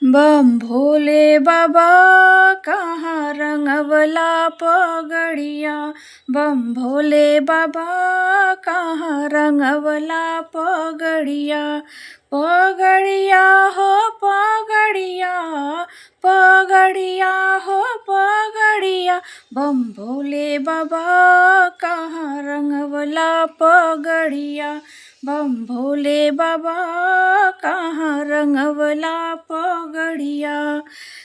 बम भोले बाबा कहाँ रंगवला पगड़िया। बम भोले बाबा कहाँ रंगवला पगड़िया। पगड़िया हो पगड़िया, पगड़िया हो पगड़िया। बम भोले बाबा कहाँ रंगवला पगड़िया। बम भोले बाबा कहाँ रंगवला पगड़िया।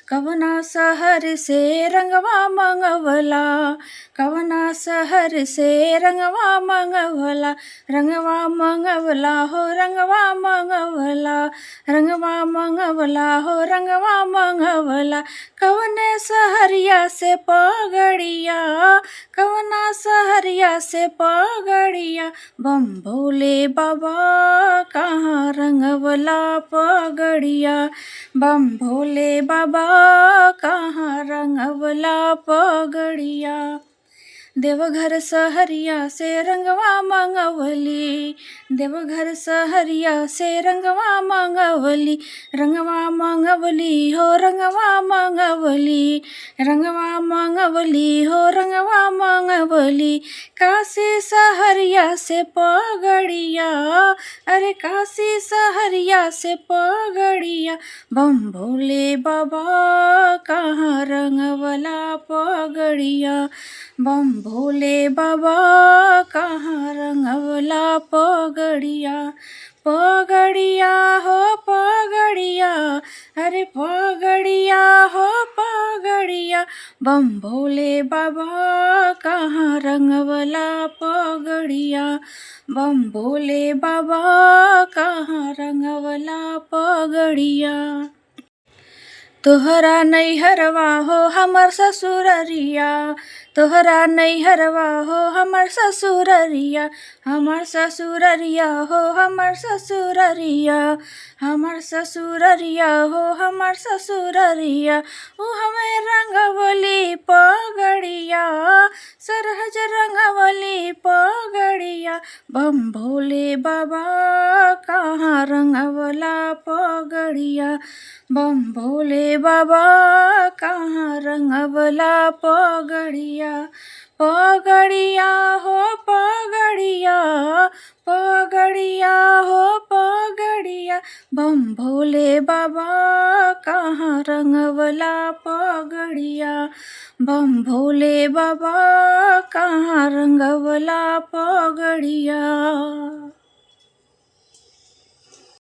कवना शहर से रंगवा मंगवला, कवना शहर से रंगवा मंगवला। रंगवा मंगवला हो रंगवा मंगवला, रंगवा मंगवला हो रंगवा मंगवला। कवने सहरिया से पगड़िया, कवना सहरिया से पगड़िया। बम भोले बाबा कहाँ रंगवला पगड़िया। बम भोले बाबा कहाँ रंगवला पगड़िया। देवघर सहरिया से रंगवा मंगवली, देवघर सहरिया से रंगवा मंगवली। रंगवा मंगवली हो रंगवा मंगवली, रंगवा मंगवली हो रंगवा मंगवली। काशी सहरिया से पगड़िया, अरे काशी सहरिया से पगड़िया। बम भोले बाबा कहाँ रंगवला पगड़िया। बम भोले बाबा कहाँ रंगवला पगड़िया। पगड़िया हो पगड़िया, अरे पगड़िया हो पगड़िया। बम भोले बाबा कहाँ रंगवला पगड़िया। बम भोले बाबा कहाँ रंगवला पगड़िया। तोहरा नैहरवा हो हमर ससुररिया, तोहरा नैहरवा हो हमर ससुररिया। हमर ससुररिया हो हमर ससुररिया, हमर ससुररिया हो हमर ससुररिया। ऊ हमें रंगवली पगड़िया, सरहज रंगवली पगड़िया। बम भोले बाबा कहाँ रंगवला पगड़िया। बम भोले बाबा कहाँ रंगवला पगड़िया। पगड़िया हो पगड़िया, पगड़िया हो पगड़िया। बम भोले बाबा कहाँ रंगवला पगड़िया। बम भोले बाबा कहाँ रंगवला पगड़िया।